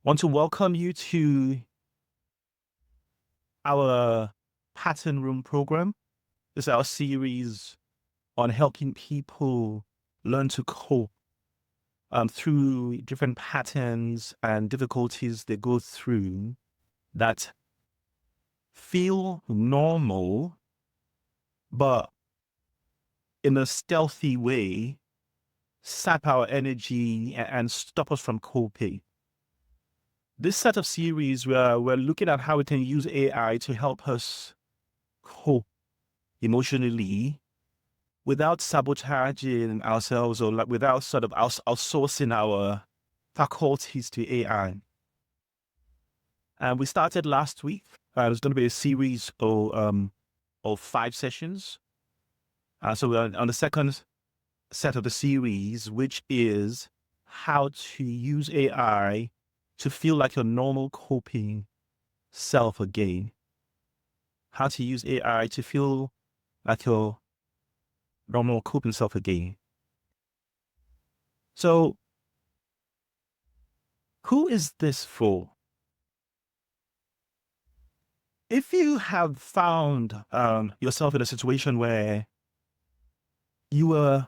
Want to welcome you to our Pattern Room program. This is our series on helping people learn to cope through different patterns and difficulties they go through that feel normal, but in a stealthy way, sap our energy and stop us from coping. This set of series where we're looking at how we can use AI to help us cope emotionally without sabotaging ourselves or without sort of outsourcing our faculties to AI. And we started last week. There's going to be a series of 5 sessions. So we're on the second set of the series, which is how to use AI to feel like your normal coping self again. How to use AI to feel like your normal coping self again. So, who is this for? If you have found yourself in a situation where you were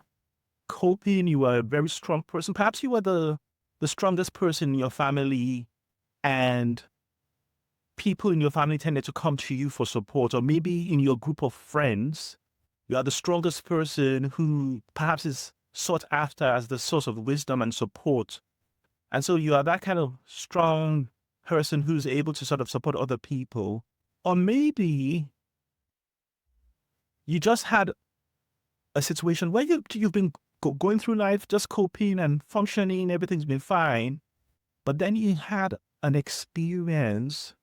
coping, you were a very strong person, perhaps you were the strongest person in your family, and people in your family tended to come to you for support, or maybe in your group of friends, you are the strongest person who perhaps is sought after as the source of wisdom and support. And so you are that kind of strong person who's able to sort of support other people. Or maybe you just had a situation where you've been going through life, just coping and functioning, everything's been fine. But then you had an experience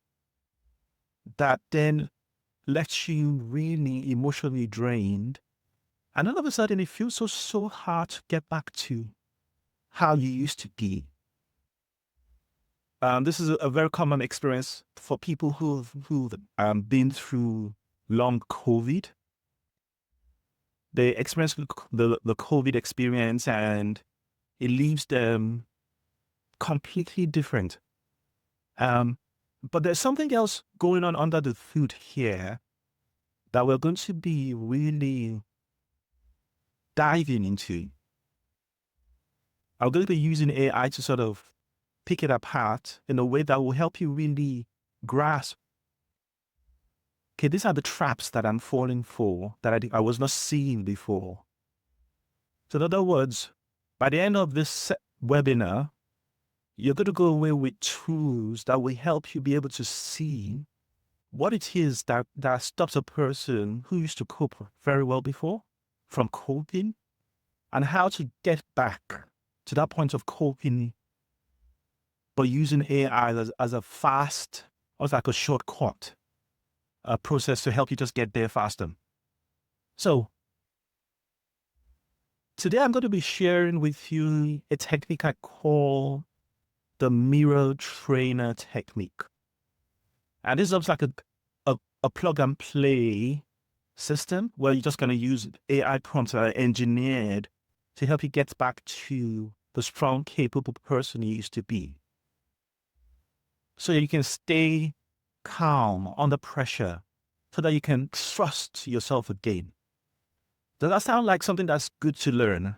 that then left you really emotionally drained. And all of a sudden, it feels so hard to get back to how you used to be. This is a very common experience for people who've been through long COVID. They experience the COVID experience, and it leaves them completely different. But there's something else going on under the hood here that we're going to be really diving into. I'm going to be using AI to sort of pick it apart in a way that will help you really grasp, okay, these are the traps that I'm falling for that I was not seeing before. So in other words, by the end of this webinar, you're going to go away with tools that will help you be able to see what it is that stops a person who used to cope very well before from coping, and how to get back to that point of coping, but using AI as a fast, or like a shortcut process to help you just get there faster. So today I'm going to be sharing with you a technique I call the mirror trainer technique. And this looks like a plug and play system where you're just going to use AI prompts that are engineered to help you get back to the strong, capable person you used to be. So you can stay calm under pressure so that you can trust yourself again. Does that sound like something that's good to learn?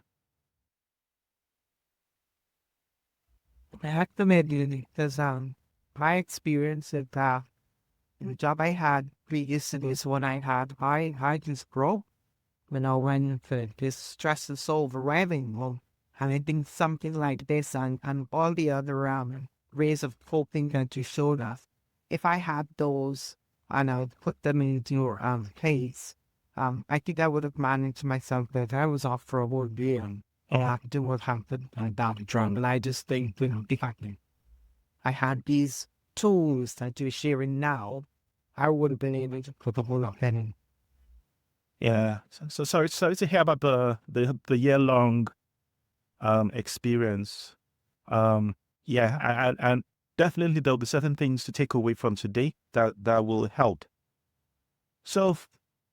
Definitely, because my experience with the job I had previously is when I just broke when I went for this stress is so overwhelming. Well, and I think something like this and all the other ways of coping that you showed us, if I had those and I would put them into place, I think I would have managed myself better. I was off for a whole year and I had to do what happened down the drum. And I just think, if I had these tools that you're sharing now, I would have been able to put a whole lot better. Yeah. So sorry to hear about the year-long experience. Yeah, and definitely there'll be certain things to take away from today that will help. So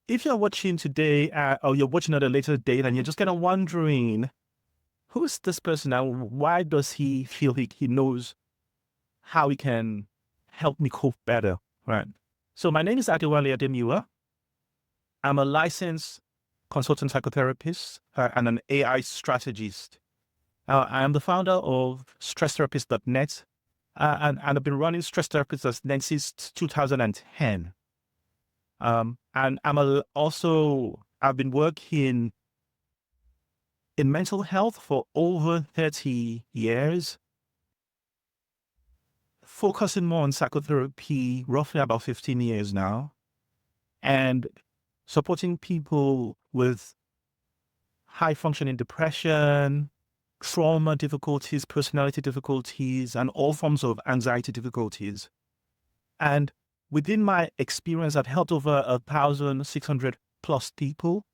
if you're watching today or you're watching at a later date and you're just kind of wondering, who's this person and why does he feel he knows how it can help me cope better, right? So my name is Adewale Ademiwa. I'm a licensed consultant psychotherapist and an AI strategist. I am the founder of StressTherapist.net, and I've been running StressTherapist.net since 2010. And I've been working in mental health for over 30 years, focusing more on psychotherapy, roughly about 15 years now, and supporting people with high functioning depression, trauma difficulties, personality difficulties, and all forms of anxiety difficulties. And within my experience, I've helped over 1,600 plus people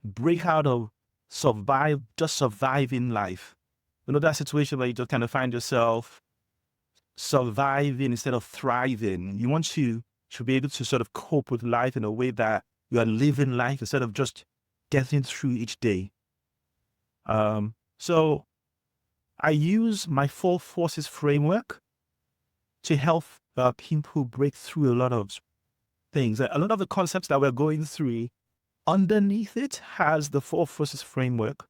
break out of surviving life. You know, that situation where you just kind of find yourself surviving instead of thriving. You want to be able to sort of cope with life in a way that you are living life instead of just getting through each day. So I use my 4 forces framework to help people break through a lot of things. A lot of the concepts that we're going through, underneath it has the 4 forces framework,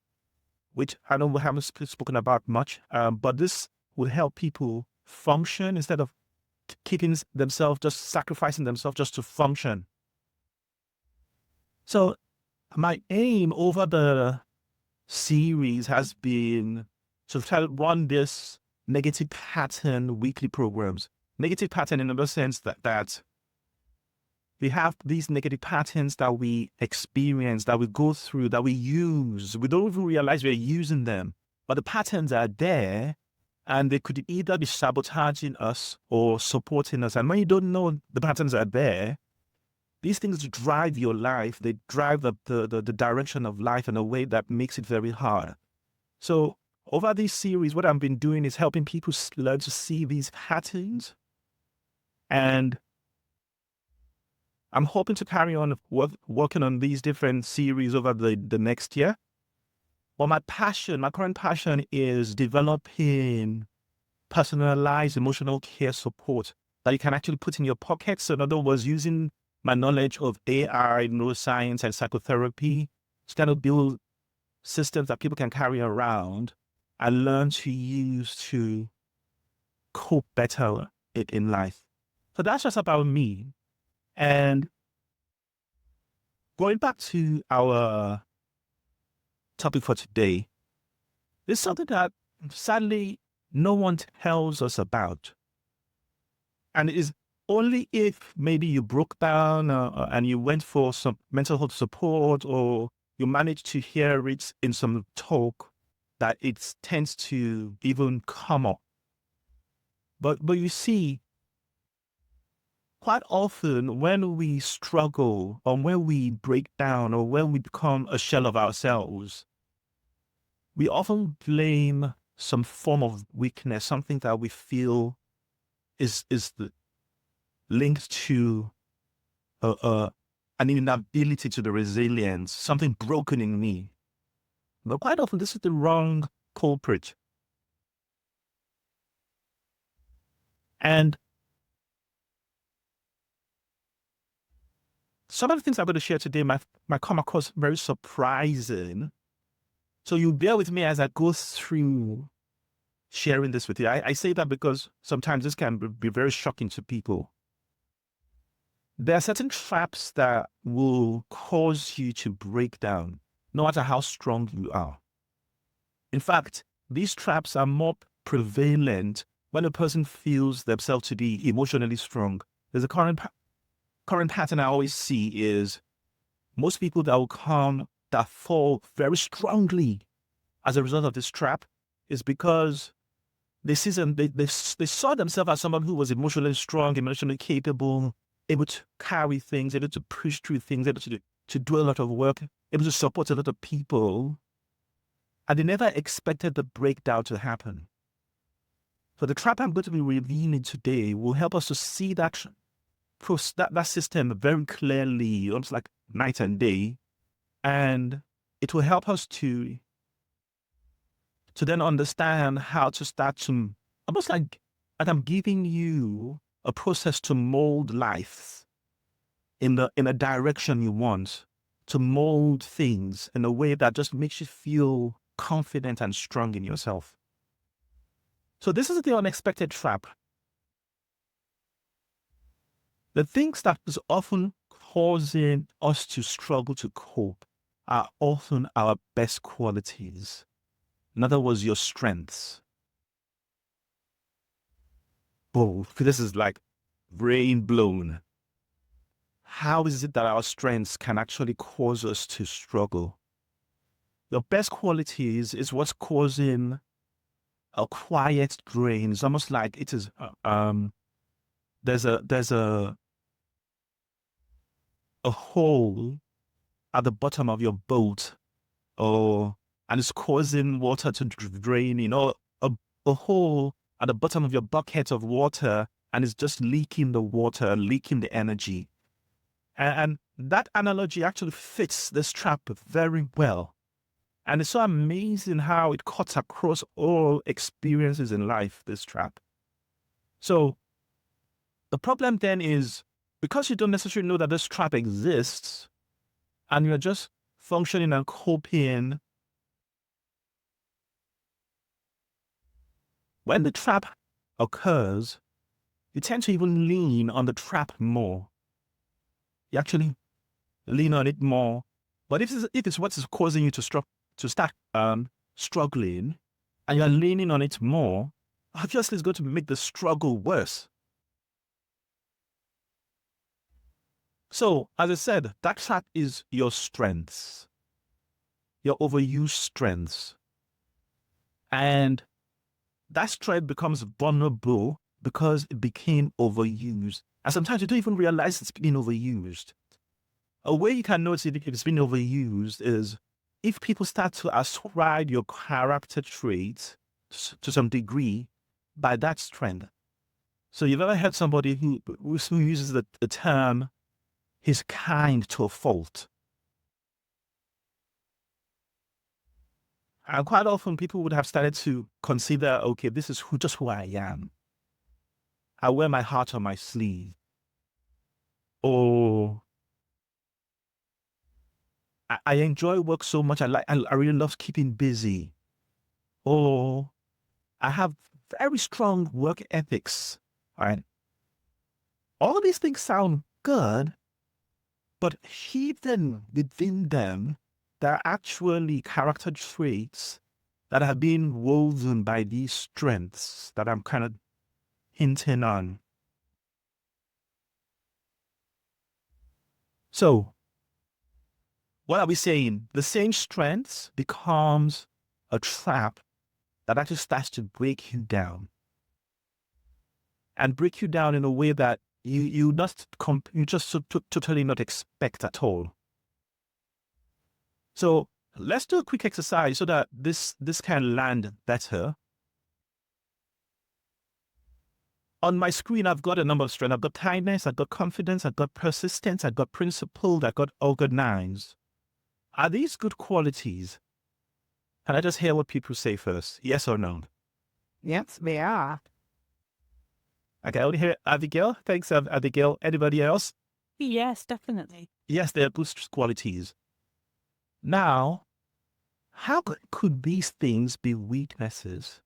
which I know we haven't spoken about much, but this will help people function instead of keeping themselves, just sacrificing themselves just to function. So my aim over the series has been to try to run this negative pattern weekly programs. Negative pattern in the sense that we have these negative patterns that we experience, that we go through, that we use. We don't even realize we're using them, but the patterns are there and they could either be sabotaging us or supporting us. And when you don't know the patterns are there, these things drive your life. They drive the direction of life in a way that makes it very hard. So over this series, what I've been doing is helping people learn to see these patterns. And I'm hoping to carry on working on these different series over the next year. But my current passion is developing personalized emotional care support that you can actually put in your pocket. So in other words, using my knowledge of AI, neuroscience, and psychotherapy to kind of build systems that people can carry around and learn to use to cope better in life. So that's just about me. And going back to our topic for today, this is something that sadly no one tells us about. And it is only if maybe you broke down and you went for some mental health support, or you managed to hear it in some talk, that it tends to even come up. But you see, quite often when we struggle or when we break down or when we become a shell of ourselves, we often blame some form of weakness, something that we feel is linked to an inability to the resilience, something broken in me. But quite often this is the wrong culprit. And some of the things I'm going to share today might come across very surprising. So you bear with me as I go through sharing this with you. I say that because sometimes this can be very shocking to people. There are certain traps that will cause you to break down, no matter how strong you are. In fact, these traps are more prevalent when a person feels themselves to be emotionally strong. There's a current pattern I always see is most people that fall very strongly as a result of this trap is because they saw themselves as someone who was emotionally strong, emotionally capable, able to carry things, able to push through things, able to do a lot of work, able to support a lot of people. And they never expected the breakdown to happen. So the trap I'm going to be revealing today will help us to see that system very clearly, almost like night and day. And it will help us to then understand how to start to almost like and I'm giving you a process to mold life in a direction you want, to mold things in a way that just makes you feel confident and strong in yourself. So this is the unexpected trap. The things that is often causing us to struggle to cope are often our best qualities. In other words, your strengths. Oh, this is like brain blown. How is it that our strengths can actually cause us to struggle? The best qualities is what's causing a quiet drain. It's almost like it is. There's a hole at the bottom of your boat, and it's causing water to drain. A hole at the bottom of your bucket of water, and it's just leaking the water, leaking the energy. And that analogy actually fits this trap very well. And it's so amazing how it cuts across all experiences in life, this trap. So the problem then is, because you don't necessarily know that this trap exists, and you're just functioning and coping, when the trap occurs, you tend to even lean on the trap more. You actually lean on it more. But if it's what is causing you to start struggling, and you're leaning on it more, obviously it's going to make the struggle worse. So, as I said, that trap is your strengths, your overused strengths. And that strength becomes vulnerable because it became overused. And sometimes you don't even realize it's being overused. A way you can notice if it's been overused is if people start to ascribe your character traits to some degree by that strength. So you've ever heard somebody who uses the term, he's kind to a fault. And quite often people would have started to consider, okay, this is just who I am. I wear my heart on my sleeve. Or I enjoy work so much. I really love keeping busy. Or I have very strong work ethics. All right. All these things sound good, but hidden within them, there are actually character traits that have been woven by these strengths that I'm kind of hinting on. So, what are we saying? The same strengths becomes a trap that actually starts to break you down. And break you down in a way that you just totally not expect at all. So let's do a quick exercise so that this can land better. On my screen, I've got a number of strengths. I've got kindness, I've got confidence, I've got persistence, I've got principled, I've got organized. Are these good qualities? Can I just hear what people say first? Yes or no? Yes, they are. Okay, I only hear Abigail. Thanks, Abigail. Anybody else? Yes, definitely. Yes, they're good qualities. Now, how could these things be weaknesses?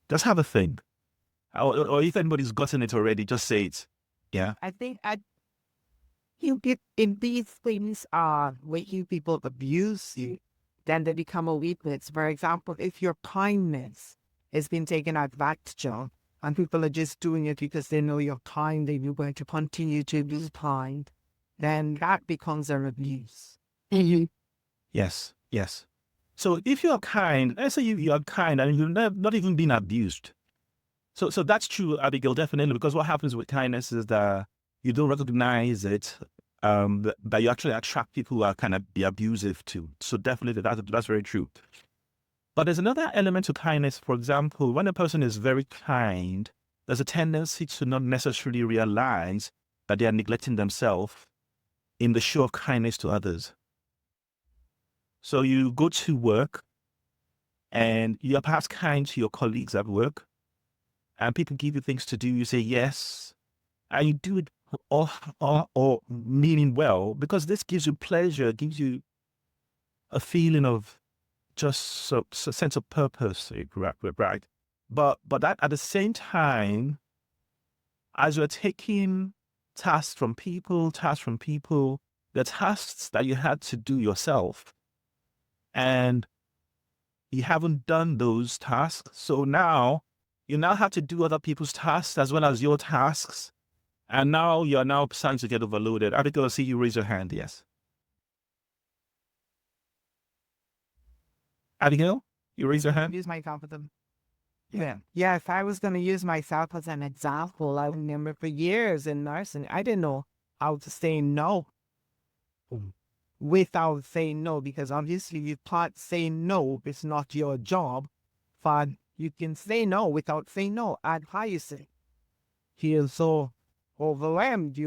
Just have a think. Or if anybody's gotten it already, just say it. Yeah. I think if these things are making people abuse you, then they become a weakness. For example, if your kindness has been taken advantage of, and people are just doing it because they know you're kind and you're going to continue to be kind, then that becomes an abuse. Yes. So if you're kind, let's say you are kind and you've not even been abused. So that's true, Abigail, definitely, because what happens with kindness is that you don't recognize it, that you actually attract people who are kind of be abusive too. So definitely that's very true. But there's another element to kindness. For example, when a person is very kind, there's a tendency to not necessarily realize that they are neglecting themselves in the show of kindness to others. So you go to work and you're perhaps kind to your colleagues at work, and people give you things to do, you say yes, and you do it all meaning well, because this gives you pleasure, gives you a feeling of just so sense of purpose, right? But that at the same time, as you're taking tasks from people, the tasks that you had to do yourself, and you haven't done those tasks. So now you now have to do other people's tasks as well as your tasks. And now you're now starting to get overloaded. Abigail, I see you raise your hand. Yes. Abigail, you raise your hand. Use my confidence. Yeah, if I was going to use myself as an example, I remember for years in nursing, I didn't know how to say no without saying no, because obviously you can't say no. It's not your job, but you can say no without saying no. And how you say, feel so overwhelmed,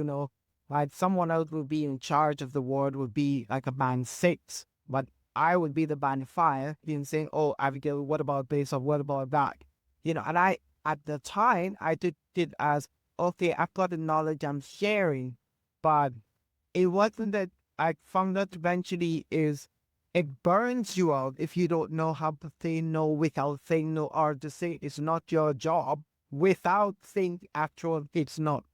like someone else would be in charge of the ward, would be like a band 6, but I would be the band 5, being saying, oh, Abigail, what about this or what about that? And I, at the time, I did it as, okay, I've got the knowledge I'm sharing, but it wasn't that. I found that eventually is it burns you out if you don't know how to say no without saying no, or to say it's not your job without saying actual it's not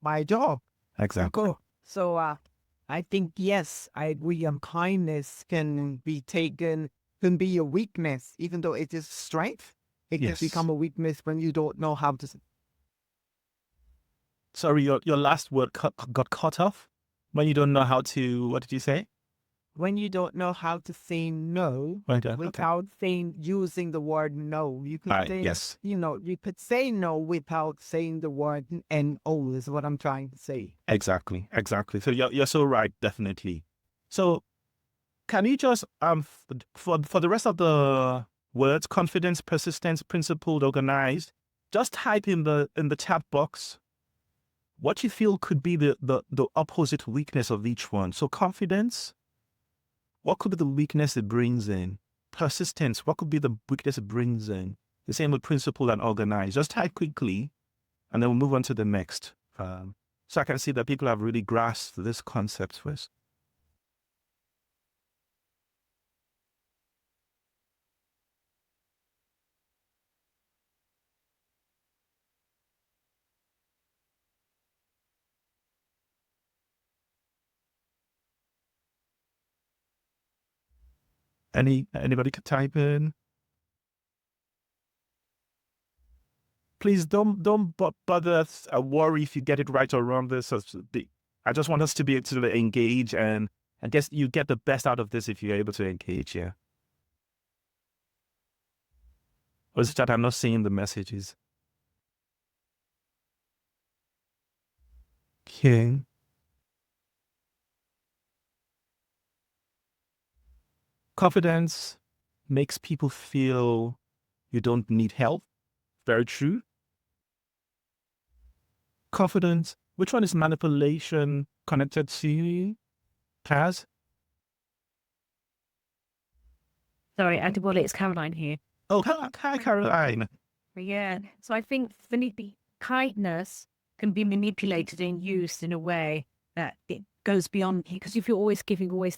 my job. Exactly. So I think, yes, I agree. Kindness can be a weakness, even though it is strength. It Yes. can become a weakness when you don't know how to. Sorry, your last word got cut off when you don't know how to. What did you say? When you don't know how to say no Right, okay. without using the word no, you could say, yes. you could say no without saying the word no, is what I'm trying to say. Exactly. So you're so right, definitely. So can you just for the rest of the words, confidence, persistence, principled, organized, just type in the chat box what you feel could be the opposite weakness of each one. So confidence, what could be the weakness it brings in? Persistence, what could be the weakness it brings in? The same with principled and organized. Just type quickly, and then we'll move on to the next. So I can see that people have really grasped this concept first. Anybody could type in. Please don't bother worry if you get it right or wrong. I just want us to be able to engage, and I guess you get the best out of this if you're able to engage. Yeah. Or is it that I'm not seeing the messages? Okay. Confidence makes people feel you don't need help. Very true. Confidence. Which one is manipulation connected to? Kaz? Sorry, Adewale, it's Caroline here. Oh, hi, Caroline. Yeah. So I think kindness can be manipulated and used in a way that it goes beyond, because if you're always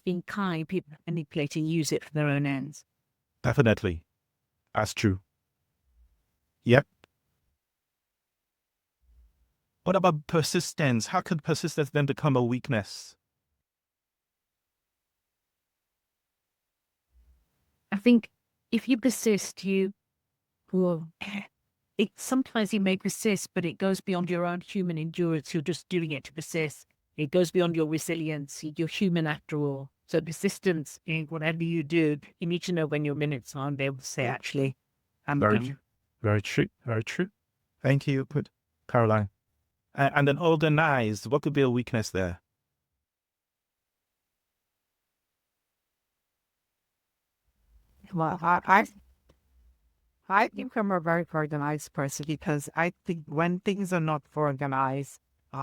being kind, people manipulate and use it for their own ends. Definitely. That's true. Yep. What about persistence? How could persistence then become a weakness? I think if you persist, sometimes you may persist, but it goes beyond your own human endurance. You're just doing it to persist. It goes beyond your resilience. You're human after all. So persistence in whatever you do, you need to know when your minutes are and be able to say, actually, I'm done. Very true. Thank you, Caroline. And then organized, what could be a weakness there? Well, I think I'm a very organized person, because I think when things are not organized,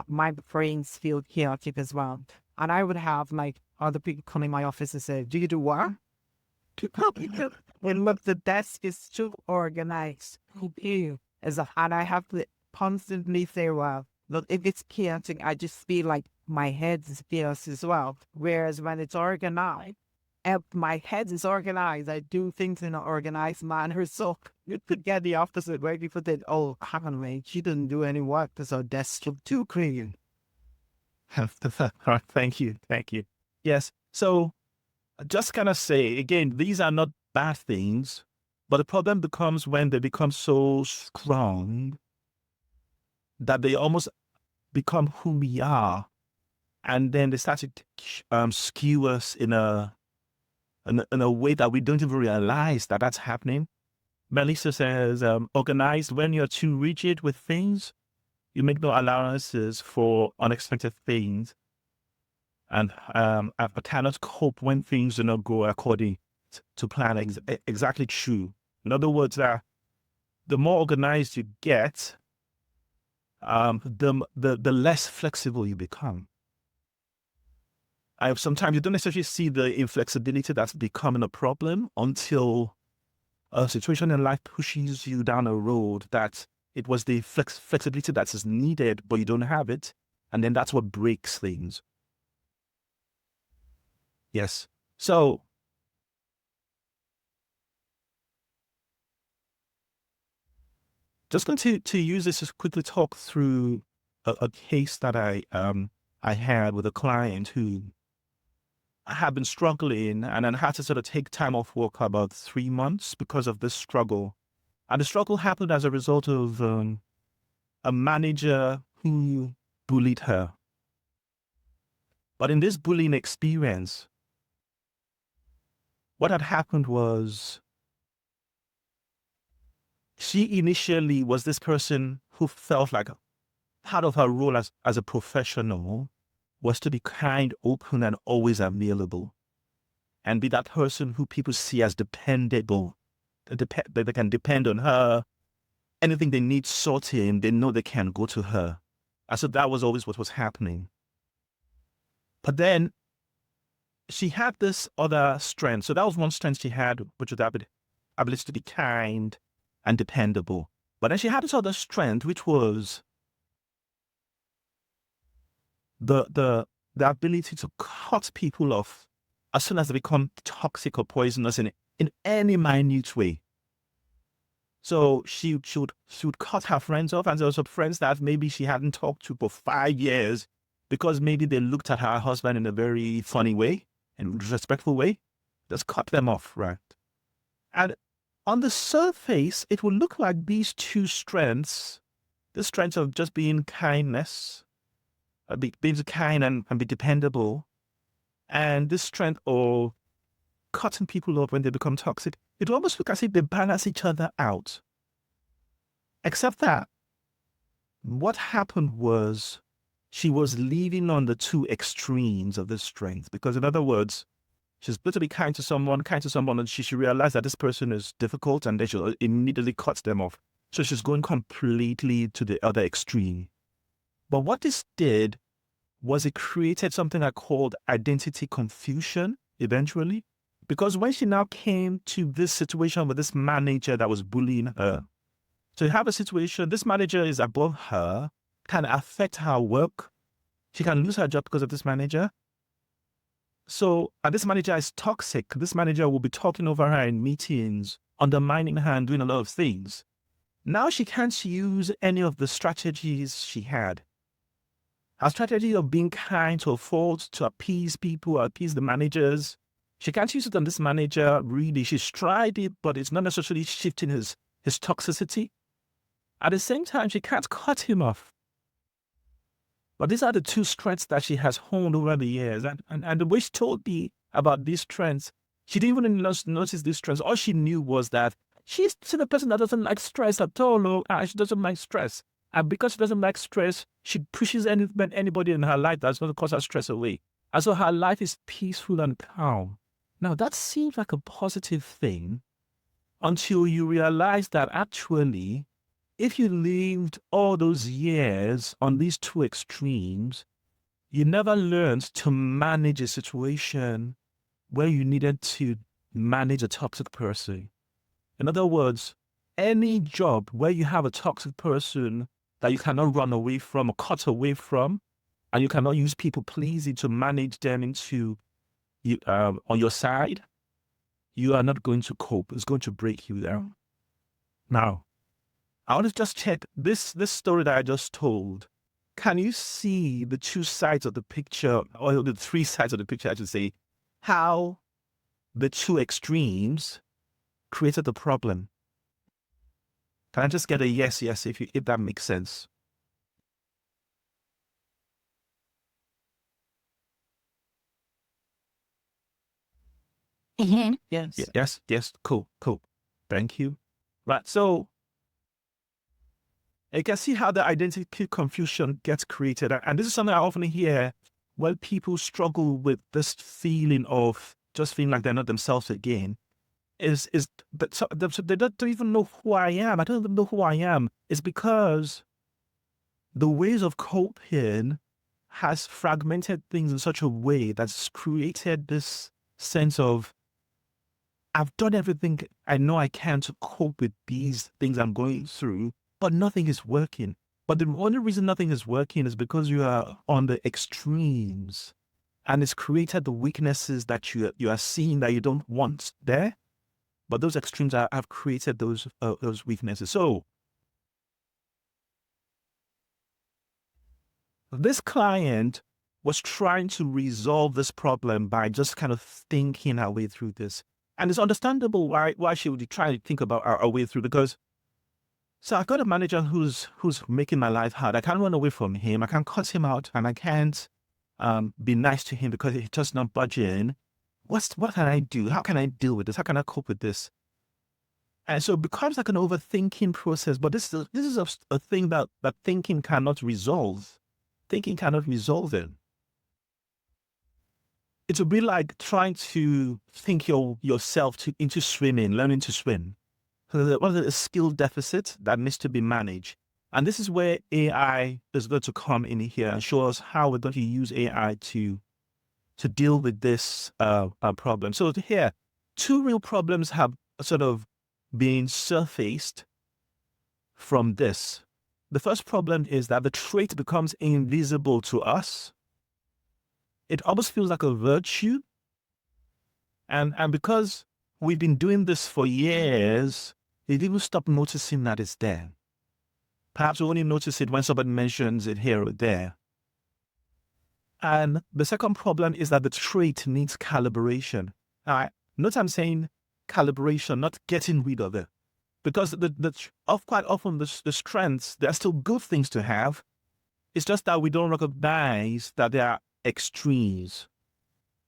my brains feel chaotic as well. And I would have like other people come in my office and say, do you do what? And look, the desk is too organized. And I have to constantly say, well, look, if it's chaotic, I just feel like my head is chaos as well. Whereas when it's organized, if my head is organized, I do things in an organized manner. So you could get the opposite where people think, oh, hang on, mate, she didn't do any work because her desk looked too clean. All right, thank you. Yes. So just kind of say again, these are not bad things, but the problem becomes when they become so strong that they almost become who we are, and then they start to skew us in a way that we don't even realize that that's happening. Melissa says, organized when you're too rigid with things, you make no allowances for unexpected things, and cannot cope when things do not go according to plan. Exactly true. In other words, the more organized you get, the less flexible you become. Sometimes you don't necessarily see the inflexibility that's becoming a problem until a situation in life pushes you down a road that it was the flexibility that is needed, but you don't have it. And then that's what breaks things. Yes. So just going to use this to quickly talk through a case that I had with a client who had been struggling and then had to sort of take time off work about 3 months because of this struggle. And the struggle happened as a result of a manager who bullied her. But in this bullying experience, what had happened was she initially was this person who felt like part of her role as a professional was to be kind, open, and always available, and be that person who people see as dependable. They can depend on her. Anything they need sorting, they know they can go to her. And so that was always what was happening. But then she had this other strength. So that was one strength she had, which was the ability to be kind and dependable. But then she had this other strength, which was the ability to cut people off as soon as they become toxic or poisonous in any minute way. So she would cut her friends off, and there were some friends that maybe she hadn't talked to for 5 years because maybe they looked at her husband in a very funny way and disrespectful way. Just cut them off, right? And on the surface, it would look like these two strengths, the strength of just being kindness, being kind and be dependable, and this strength of cutting people off when they become toxic, it almost looks as if they balance each other out. Except that what happened was she was leaning on the two extremes of this strength. Because in other words, she's supposed to be kind to someone, and she realized that this person is difficult, and then she immediately cuts them off. So she's going completely to the other extreme. But what this did was it created something I called identity confusion eventually. Because when she now came to this situation with this manager that was bullying her, so you have a situation, this manager is above her, can affect her work. She can lose her job because of this manager. So, and this manager is toxic. This manager will be talking over her in meetings, undermining her and doing a lot of things. Now she can't use any of the strategies she had. Her strategy of being kind to a fault, to appease people, appease the managers, she can't use it on this manager, really. She's tried it, but it's not necessarily shifting his toxicity. At the same time, she can't cut him off. But these are the two strengths that she has honed over the years. And the way she told me about these strengths, she didn't even notice these strengths. All she knew was that she's a person that doesn't like stress at all. No, she doesn't like stress. And because she doesn't like stress, she pushes anybody in her life that's going to cause her stress away. And so her life is peaceful and calm. Now, that seems like a positive thing until you realize that actually, if you lived all those years on these two extremes, you never learned to manage a situation where you needed to manage a toxic person. In other words, any job where you have a toxic person that you cannot run away from or cut away from, and you cannot use people pleasing to manage them into you on your side, you are not going to cope. It's going to break you down. Now, I want to just check this story that I just told. Can you see the two sides of the picture, or the three sides of the picture, I should say, how the two extremes created the problem? Can I just get a yes, if that makes sense? Yes. Yes. Cool. Thank you. Right. So you can see how the identity confusion gets created. And this is something I often hear when people struggle with this feeling of just feeling like they're not themselves again. Is that they don't even know who I am. I don't even know who I am. It's because the ways of coping has fragmented things in such a way that's created this sense of, I've done everything I know I can to cope with these things I'm going through, but nothing is working. But the only reason nothing is working is because you are on the extremes, and it's created the weaknesses that you are seeing that you don't want there. But those extremes have created those weaknesses. So this client was trying to resolve this problem by just kind of thinking her way through this. And it's understandable why she would try to think about our way through, because so I've got a manager who's making my life hard. I can't run away from him. I can't cut him out, and I can't be nice to him because he's just not budging. What can I do? How can I deal with this? How can I cope with this? And so it becomes like an overthinking process. But this is a thing that thinking cannot resolve. Thinking cannot resolve it. It would be like trying to think yourself into swimming, learning to swim. So there's a skill deficit that needs to be managed. And this is where AI is going to come in here and show us how we're going to use AI to deal with this problem. So here, two real problems have sort of been surfaced from this. The first problem is that the trait becomes invisible to us. It almost feels like a virtue. And because we've been doing this for years, people stop noticing that it's there. Perhaps we only notice it when somebody mentions it here or there. And the second problem is that the trait needs calibration. Note I'm saying calibration, not getting rid of it. Because quite often the strengths, there are still good things to have. It's just that we don't recognize that there are extremes.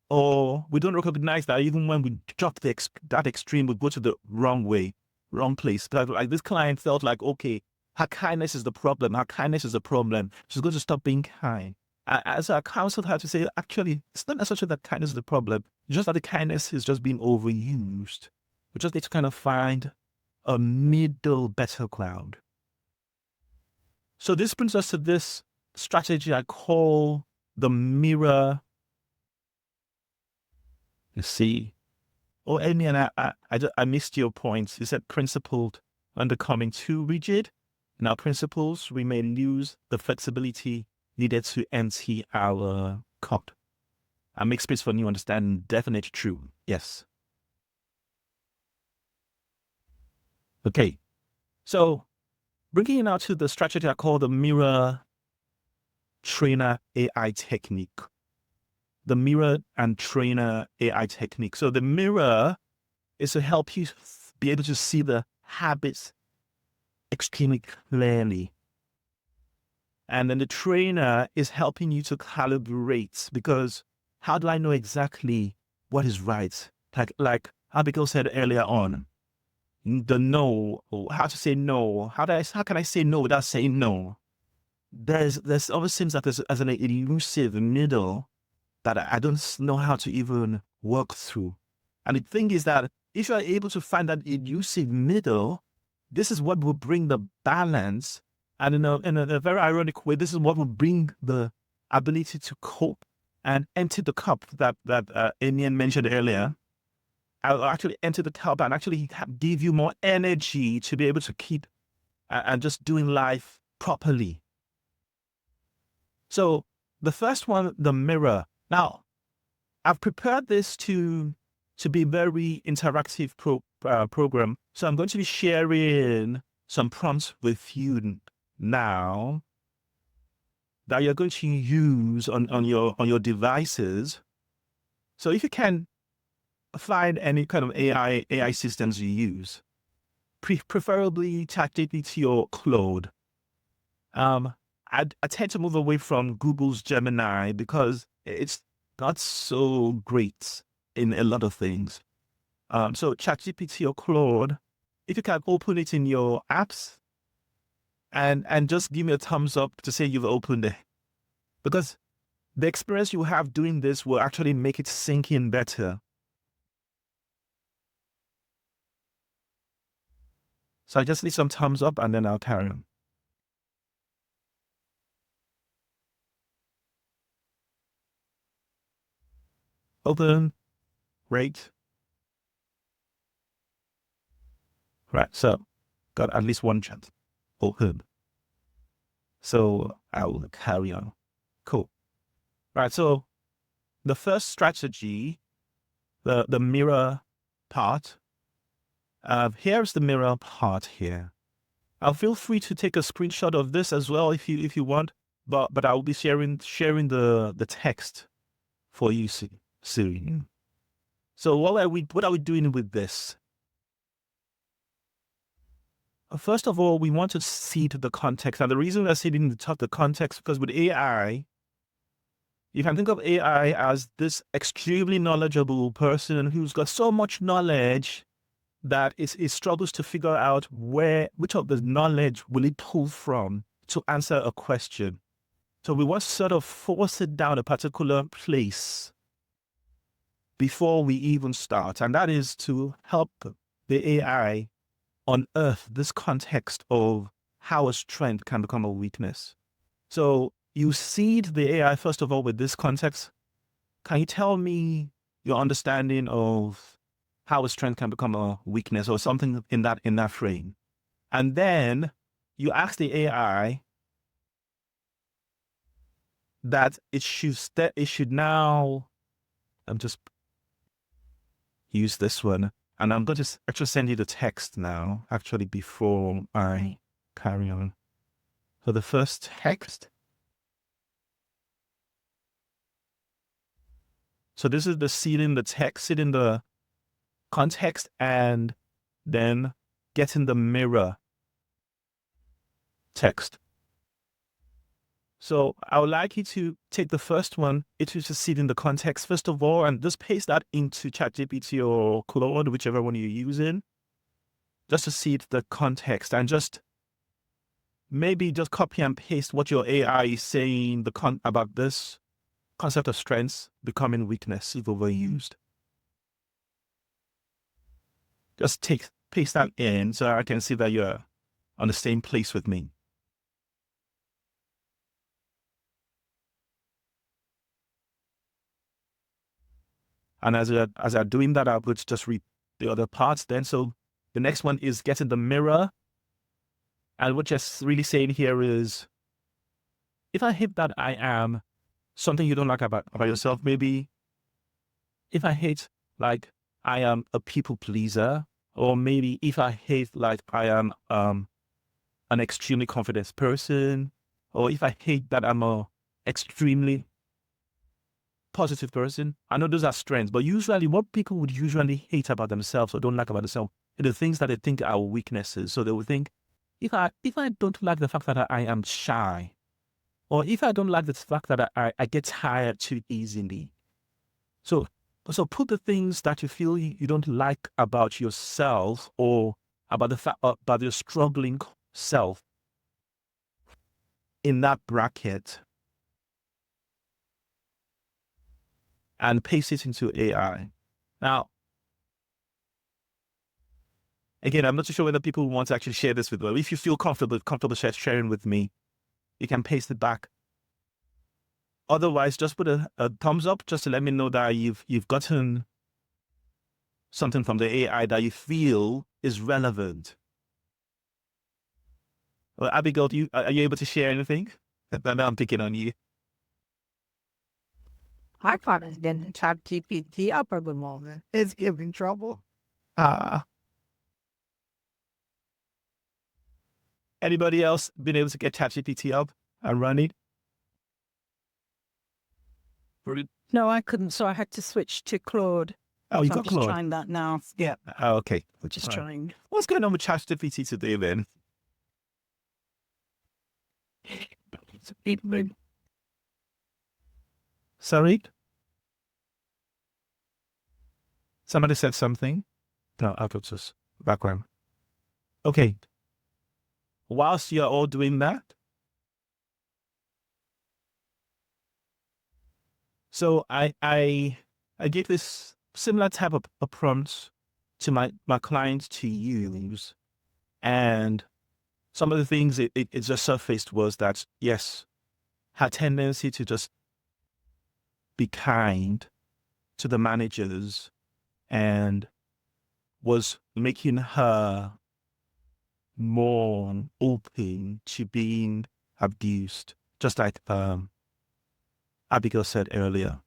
Or we don't recognize that even when we drop that extreme, we go to the wrong way, wrong place. Like this client felt like, okay, her kindness is the problem. Her kindness is the problem. She's going to stop being kind. As I counseled her to say, actually, it's not necessarily that kindness is the problem. It's just that the kindness is just being overused. We just need to kind of find a middle better ground. So this brings us to this strategy I call the mirror. You see, Amy, and I missed your points. You said principled and becoming too rigid. In our principles, we may lose the flexibility needed to empty our cup and make space for new understanding. Definitely true. Yes. Okay. So bringing it now to the strategy I call the mirror trainer AI technique. The mirror and trainer AI technique. So the mirror is to help you be able to see the habits extremely clearly. And then the trainer is helping you to calibrate, because how do I know exactly what is right? Like Abigail said earlier on, the no, or how to say no. How can I say no without saying no? There's always seems like there's an elusive middle that I don't know how to even work through. And the thing is that if you are able to find that elusive middle, this is what will bring the balance. And in a very ironic way, this is what will bring the ability to cope and empty the cup that Amy mentioned earlier. I'll actually enter the tab and actually give you more energy to be able to keep and just doing life properly. So the first one, the mirror. Now, I've prepared this to be very interactive program. So I'm going to be sharing some prompts with you now that you're going to use on your devices. So if you can find any kind of AI systems you use, preferably ChatGPT or Claude. I tend to move away from Google's Gemini because it's not so great in a lot of things. So ChatGPT or Claude, if you can open it in your apps and just give me a thumbs up to say you've opened it, because the experience you have doing this will actually make it sink in better. So I just need some thumbs up and then I'll carry on. Open. Great. Right, so got at least one chat open. So I will carry on. Cool. Right, so the first strategy, the mirror part. Here's the mirror part here. Feel free to take a screenshot of this as well if you want, but I will be sharing the text for you, Siri. So what are we doing with this? First of all, we want to seed the context. And the reason we're seeding the context, because with AI, you can think of AI as this extremely knowledgeable person who's got so much knowledge that it struggles to figure out which of the knowledge will it pull from to answer a question. So we want to sort of force it down a particular place before we even start. And that is to help the AI unearth this context of how a strength can become a weakness. So you seed the AI, first of all, with this context. Can you tell me your understanding of how a strength can become a weakness or something in that frame? And then you ask the AI that it should now, I'm just use this one. And I'm going to actually send you the text now, actually, before I carry on. So the first text. So this is the seeding the text, seeding the context, and then getting the mirror text. So I would like you to take the first one, it is just seeding the context first of all, and just paste that into ChatGPT or Claude, whichever one you're using, just to seed the context, and just maybe just copy and paste what your AI is saying about this concept of strengths becoming weakness if overused. Just paste that in so I can see that you're on the same place with me. And as I'm doing that, I would just read the other parts then. So the next one is getting the mirror. And what just really saying here is, if I hate that I am something you don't like about yourself, maybe if I hate like I am a people pleaser, or maybe if I hate like I am an extremely confident person, or if I hate that I'm a extremely positive person. I know those are strengths, but usually what people would usually hate about themselves or don't like about themselves are the things that they think are weaknesses. So they would think, if I don't like the fact that I am shy, or if I don't like the fact that I get tired too easily. So put the things that you feel you don't like about yourself or about the fact about your struggling self in that bracket and paste it into AI. Now, again, I'm not too sure whether people want to actually share this with me. If you feel comfortable sharing with me, you can paste it back. Otherwise, just put a thumbs up just to let me know that you've gotten something from the AI that you feel is relevant. Well, Abigail, are you able to share anything? Then I'm picking on you. I can't get ChatGPT up at the moment. It's giving trouble. Anybody else been able to get ChatGPT up and running? No, I couldn't, so I had to switch to Claude. Oh, you So I'm got just Claude. trying that now. Yeah, Oh, okay. we're just Right. trying. What's going on with ChatGPT today then? Sorry? Somebody said something? No, out of just background. Okay. Whilst you're all doing that, so I gave this similar type of a prompt to my clients to use. And some of the things it just surfaced was that, yes, her tendency to just be kind to the managers and was making her more open to being abused, just like Abigail said earlier.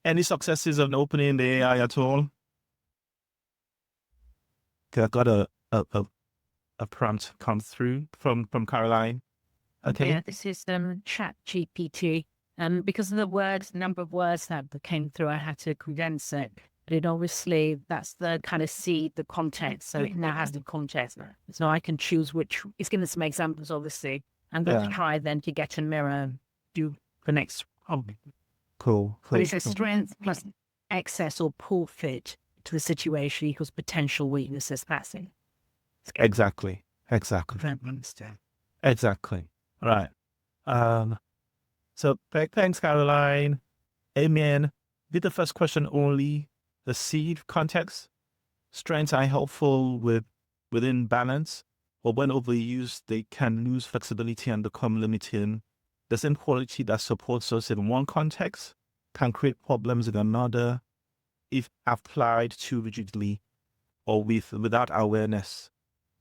Any successes on opening the AI at all? Okay, I got a prompt come through from Caroline. Okay. Yeah, this is Chat GPT. And because of the number of words that came through, I had to condense it. But it obviously, that's the kind of seed, the context. So it now has the context. So I can choose which, it's given some examples, obviously. I'm going to try then to get a mirror and do the next. Cool. But it's a strength plus excess or poor fit to the situation equals potential weaknesses passing. Exactly. Exactly. Right. So thanks, Caroline. Amen. Did the first question only the seed context? Strengths are helpful within balance, but when overused, they can lose flexibility and become limiting. The same quality that supports us in one context can create problems in another if applied too rigidly or without awareness.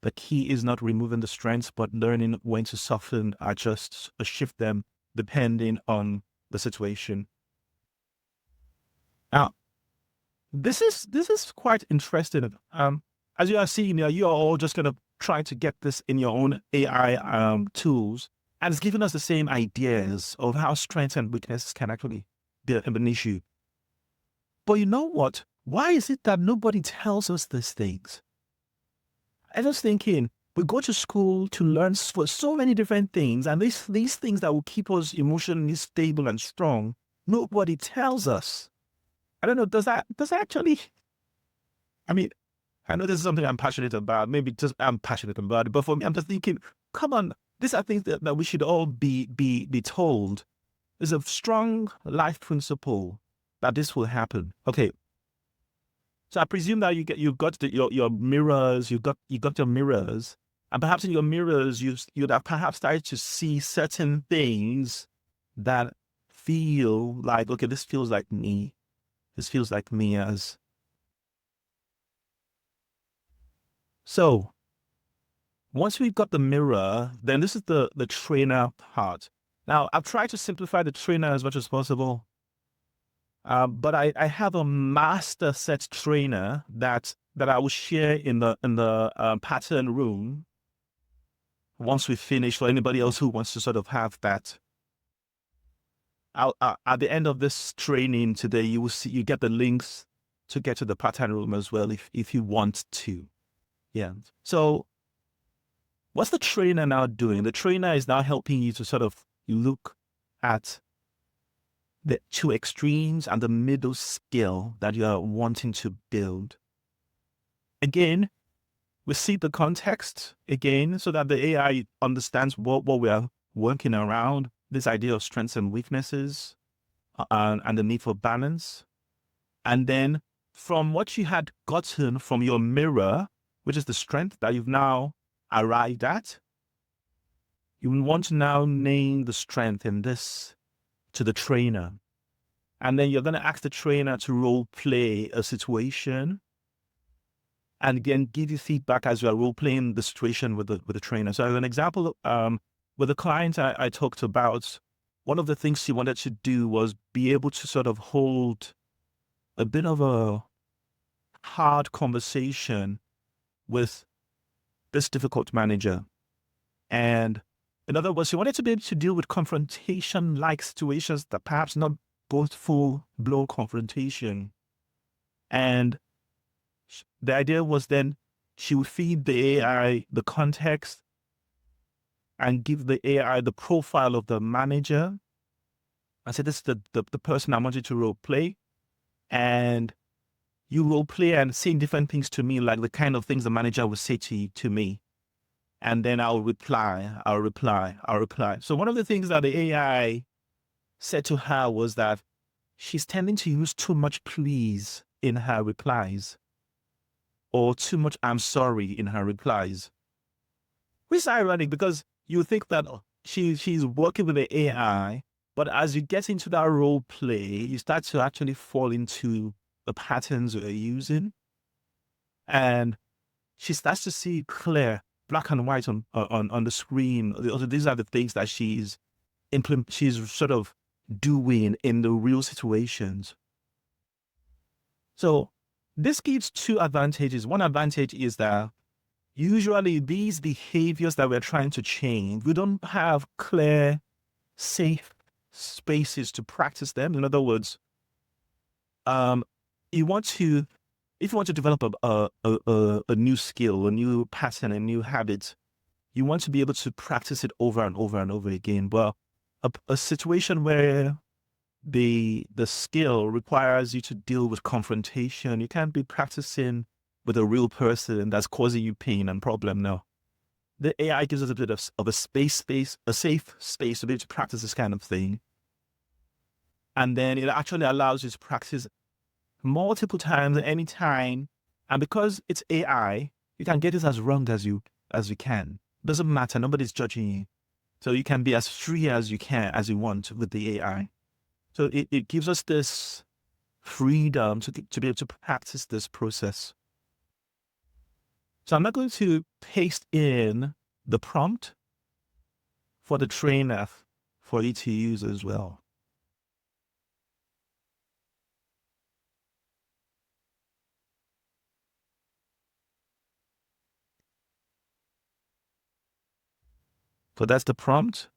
The key is not removing the strengths, but learning when to soften, adjust, or shift them depending on the situation. Now, this is quite interesting. As you are seeing here, you are all just going to try to get this in your own AI tools, and it's giving us the same ideas of how strengths and weaknesses can actually be an issue. But you know what? Why is it that nobody tells us these things? I was thinking, we go to school to learn for so many different things, and these things that will keep us emotionally stable and strong, nobody tells us. I don't know, does that actually, I mean, I know this is something I'm passionate about, maybe just I'm passionate about it, but for me, I'm just thinking, come on, these are things that we should all be told. There's a strong life principle that this will happen. Okay. So I presume that you've got your mirrors, you got your mirrors, and perhaps in your mirrors you'd have perhaps started to see certain things that feel like, okay, this feels like me. This feels like me as. So once we've got the mirror, then this is the trainer part. Now I've tried to simplify the trainer as much as possible. But I have a master set trainer that I will share in the pattern room once we finish, for anybody else who wants to sort of have that. At the end of this training today, you get the links to get to the pattern room as well if you want to. Yeah. So what's the trainer now doing? The trainer is now helping you to sort of look at the two extremes and the middle skill that you are wanting to build. Again, we see the context again so that the AI understands what we are working around, this idea of strengths and weaknesses and the need for balance. And then from what you had gotten from your mirror, which is the strength that you've now arrived at, you want to now name the strength in this to the trainer. And then you're going to ask the trainer to role play a situation and again give you feedback as you are role playing the situation with the trainer. So as an example, with the client I talked about, one of the things she wanted to do was be able to sort of hold a bit of a hard conversation with this difficult manager. And in other words, she wanted to be able to deal with confrontation-like situations that perhaps not both full-blown confrontation. And the idea was then she would feed the AI the context and give the AI the profile of the manager. I said, this is the person I want you to role play. And you role play and say different things to me, like the kind of things the manager would say to me. And then I'll reply. So one of the things that the AI said to her was that she's tending to use too much please in her replies, or too much I'm sorry in her replies. Which is ironic because you think that she's working with the AI, but as you get into that role play, you start to actually fall into the patterns you're using. And she starts to see clear, black and white on the screen. These are the things that she's sort of doing in the real situations. So this gives two advantages. One advantage is that usually these behaviors that we're trying to change, we don't have clear, safe spaces to practice them. In other words, if you want to develop a new skill, a new pattern, a new habit, you want to be able to practice it over and over and over again. But a situation where the skill requires you to deal with confrontation, you can't be practicing with a real person that's causing you pain and problem. No. The AI gives us a bit of a a safe space to be able to practice this kind of thing. And then it actually allows you to practice multiple times at any time. And because it's AI, you can get it as wrong as you can. Doesn't matter. Nobody's judging you. So you can be as free as you want with the AI. So it gives us this freedom to be able to practice this process. So I'm not going to paste in the prompt for the trainer for you to use as well. So that's the prompt.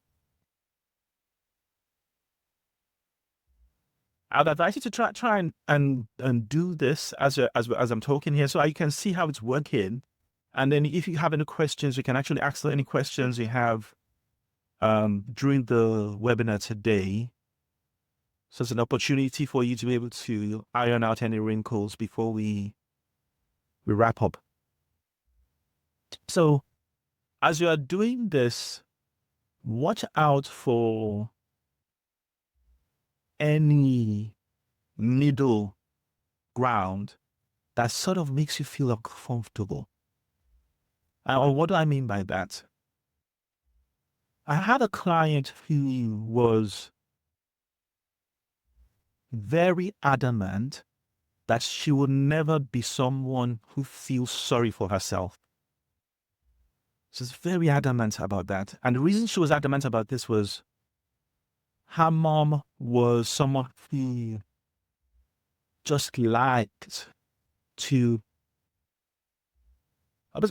I'd advise you to try and do this as I'm talking here, so you can see how it's working. And then if you have any questions, you can actually ask any questions you have during the webinar today. So it's an opportunity for you to be able to iron out any wrinkles before we wrap up. So as you are doing this, watch out for any middle ground that sort of makes you feel uncomfortable. What do I mean by that? I had a client who was very adamant that she would never be someone who feels sorry for herself. She's very adamant about that. And the reason she was adamant about this was her mom was someone who just liked to,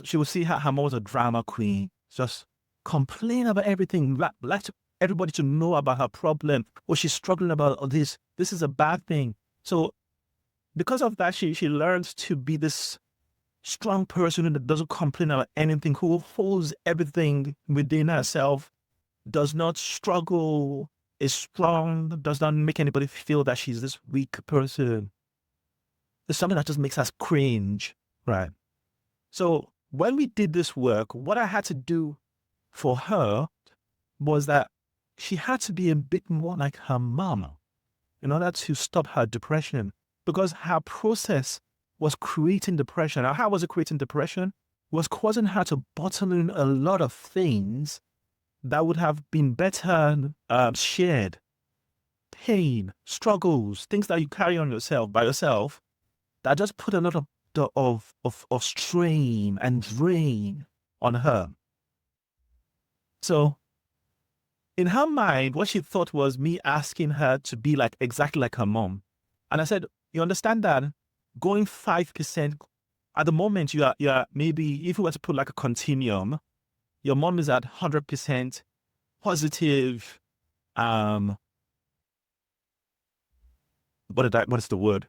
she would see her mom was a drama queen, just complain about everything, like everybody to know about her problem, or she's struggling about this is a bad thing. So because of that, she learned to be this strong person that doesn't complain about anything, who holds everything within herself, does not struggle, is strong, does not make anybody feel that she's this weak person. It's something that just makes us cringe, right? So when we did this work, what I had to do for her was that she had to be a bit more like her mama in order to stop her depression, because her process was creating depression. Now, how was it creating depression? It was causing her to bottle in a lot of things that would have been better shared. pain, struggles, things that you carry on yourself by yourself, that just put a lot of strain and drain on her. So in her mind, what she thought was me asking her to be like exactly like her mom. And I said, you understand that going 5%, at the moment you are maybe, if you were to put like a continuum, your mom is at 100% positive, what is the word?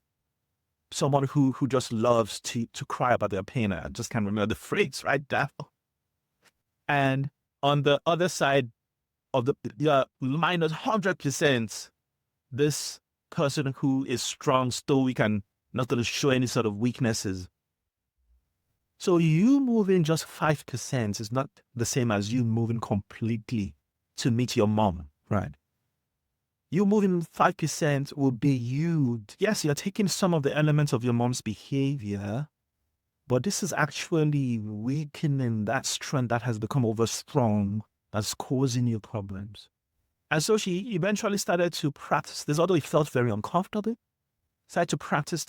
Someone who just loves to cry about their pain. I just can't remember the phrase right now. And on the other side of the minus 100%, this person who is strong, stoic, and not going to show any sort of weaknesses. So you moving just 5% is not the same as you moving completely to meet your mom, right? You moving 5% will be you. Yes, you're taking some of the elements of your mom's behavior, but this is actually weakening that strength that has become over strong, that's causing you problems. And so she eventually started to practice this, although it felt very uncomfortable. Started to practice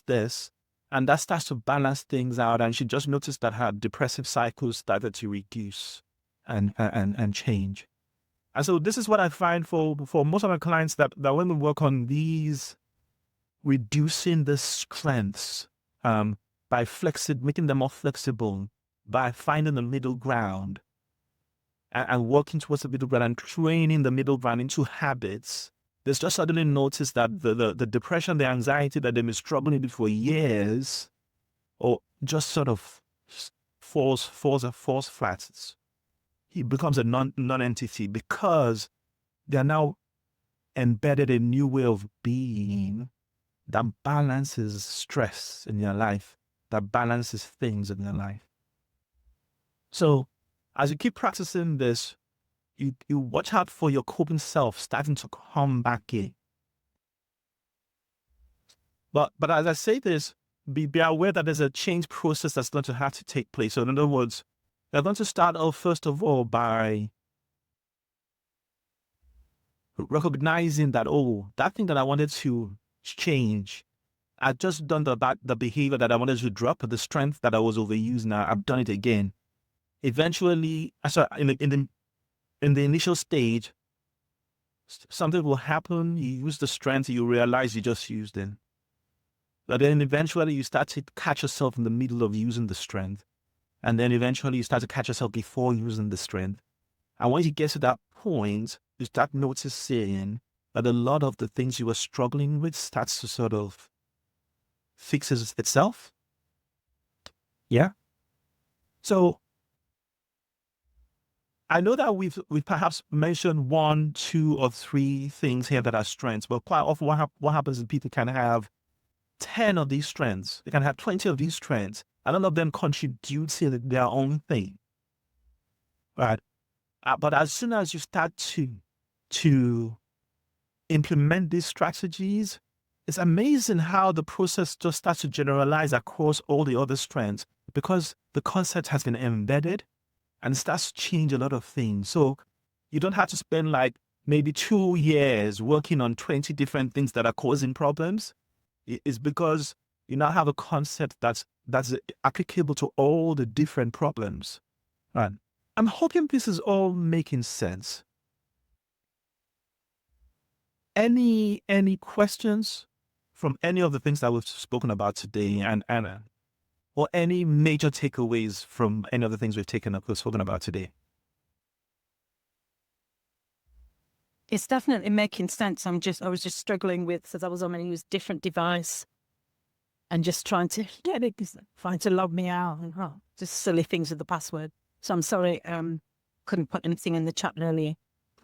this, and that starts to balance things out. And she just noticed that her depressive cycles started to reduce and change. And so this is what I find for most of my clients, that when we work on these, reducing the strengths, by making them more flexible, by finding the middle ground, and working towards the middle ground and training the middle ground into habits, there's just suddenly noticed that the depression, the anxiety that they've been struggling with for years, or just sort of falls flat. It becomes a non-entity, because they're now embedded a new way of being that balances stress in your life, that balances things in your life. So as you keep practicing this, you watch out for your coping self starting to come back in. But as I say this, be aware that there's a change process that's going to have to take place. So in other words, they're going to start off, first of all, by recognizing that, that thing that I wanted to change, I've just done the behavior that I wanted to drop, the strength that I was overusing. Now I've done it again. Eventually, in the initial stage, something will happen. You use the strength, you realize you just used it. But then eventually you start to catch yourself in the middle of using the strength. And then eventually you start to catch yourself before using the strength. And once you get to that point, you start noticing that a lot of the things you were struggling with starts to sort of fixes itself. Yeah. So I know that we've perhaps mentioned 1, 2, or 3 things here that are strengths, but quite often what happens is people can have 10 of these strengths. They can have 20 of these strengths, and all of them contribute to their own thing, right? But as soon as you start to implement these strategies, it's amazing how the process just starts to generalize across all the other strengths, because the concept has been embedded and starts to change a lot of things. So you don't have to spend like maybe 2 years working on 20 different things that are causing problems. It's because you now have a concept that's applicable to all the different problems. Right. I'm hoping this is all making sense. Any questions from any of the things that we've spoken about today, and Anna, or any major takeaways from any of the things we've spoken about today? It's definitely making sense. I was just struggling with, because I was on a different device and just trying to log me out, and just silly things with the password. So I'm sorry, couldn't put anything in the chat earlier.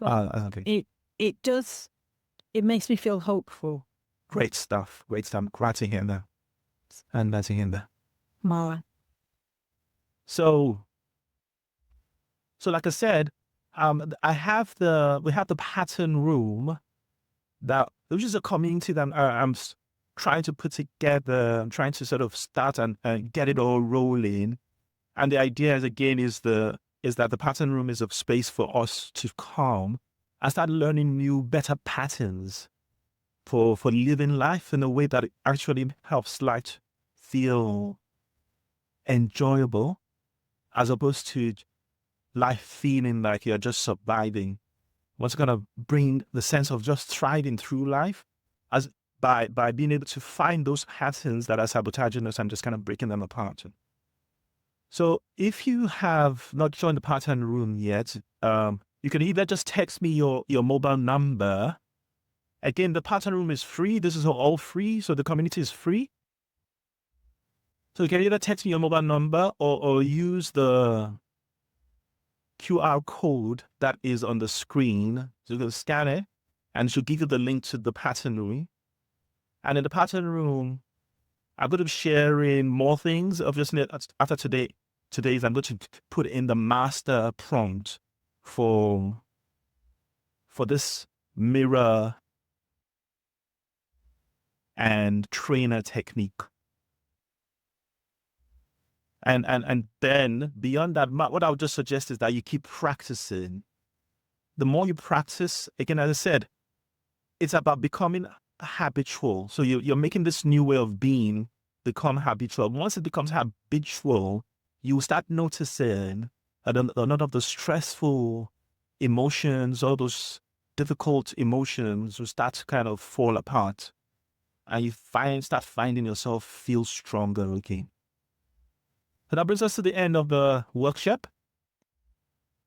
Okay. It makes me feel hopeful. Great stuff. Glad to hear that. And glad to hear that. Mara. So like I said, we have the pattern room, which is a community that I'm trying to put together. I'm trying to sort of start and get it all rolling. And the idea is that the pattern room is a space for us to come I started learning new, better patterns for living life in a way that it actually helps life feel enjoyable, as opposed to life feeling like you're just surviving. What's going to bring the sense of just thriving through life as by being able to find those patterns that are sabotaging us and just kind of breaking them apart. So if you have not joined the pattern room yet, you can either just text me your mobile number. Again, the pattern room is free. This is all free, so the community is free. So you can either text me your mobile number or use the QR code that is on the screen. So you can scan it, and it should give you the link to the pattern room. And in the pattern room, I'm going to be sharing more things. Obviously, after today's, I'm going to put in the master prompt for this mirror and trainer technique. And then beyond that, what I would just suggest is that you keep practicing. The more you practice, again, as I said, it's about becoming habitual. So you're making this new way of being become habitual. Once it becomes habitual, you start noticing that a lot of the stressful emotions, all those difficult emotions will start to kind of fall apart. And you start finding yourself feel stronger again. So that brings us to the end of the workshop.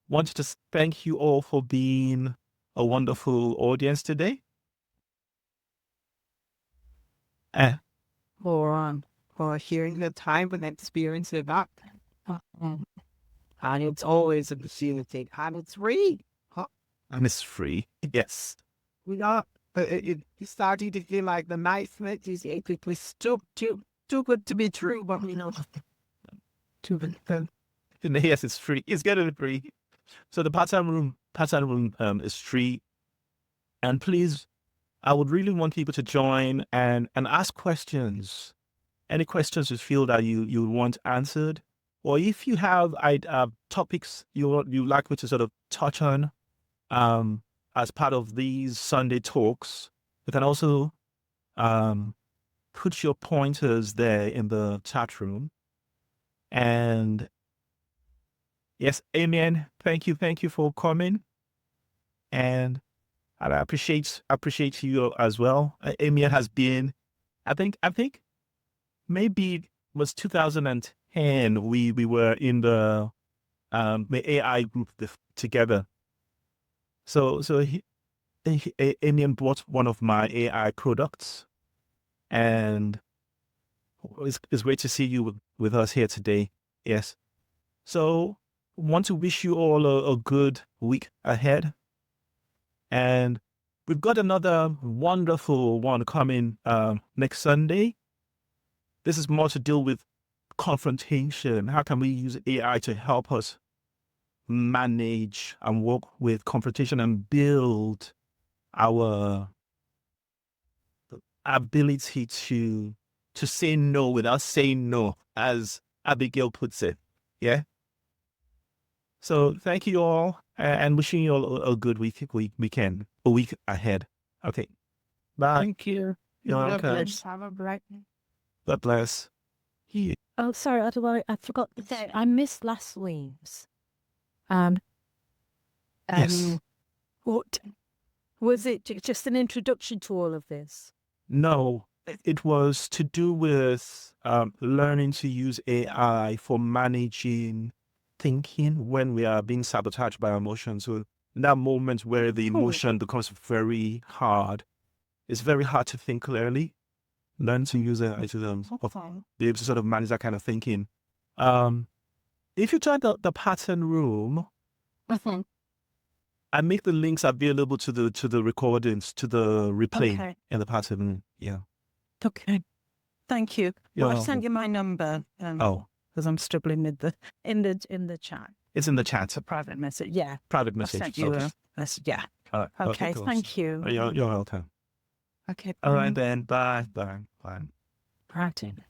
Want to thank you all for being a wonderful audience today. For hearing the time and experience of that. And it's always a facility. And it's free. And it's free. Yes. We got it starting to feel like the niceness is ethically too good to be true, but we know too good. Yes, it's free. It's getting free. So the pattern room is free. And please, I would really want people to join and ask questions. Any questions you feel that you want answered, or if you have topics you like me to sort of touch on as part of these Sunday talks, you can also put your pointers there in the chat room. And yes, Amen. Thank you for coming, and I appreciate you as well. Amen has been, I think maybe it was 2010. We were in the AI group together. So Amen bought one of my AI products, and it's great to see you with us here today. Yes. So want to wish you all a good week ahead. And we've got another wonderful one coming next Sunday. This is more to deal with confrontation. How can we use AI to help us manage and work with confrontation and build our ability to say no without saying no, as Abigail puts it. Yeah. So thank you all, and wishing you all a good weekend, a week ahead. Okay. Bye. Thank you. You're welcome. Have a bright God bless. Yeah. Oh, sorry, I forgot to say, I missed last week's. Yes. What was it? Just an introduction to all of this? No, it was to do with learning to use AI for managing thinking when we are being sabotaged by emotions. So in that moment where the emotion becomes very hard, it's very hard to think clearly. Learn to use AI to be able to sort of manage that kind of thinking. If you try the pattern room, I make the links available to the recordings, to the replay in the pattern room. Yeah. Okay. Thank you. You're Well, I've welcome. sent you my number. Because I'm struggling with in the chat. It's in the chat. It's a private message. Yeah. Private I've message. sent you a message. Yeah. All right. Okay. Cool. Thank you. You're welcome. Okay. All right then. Bye. Right.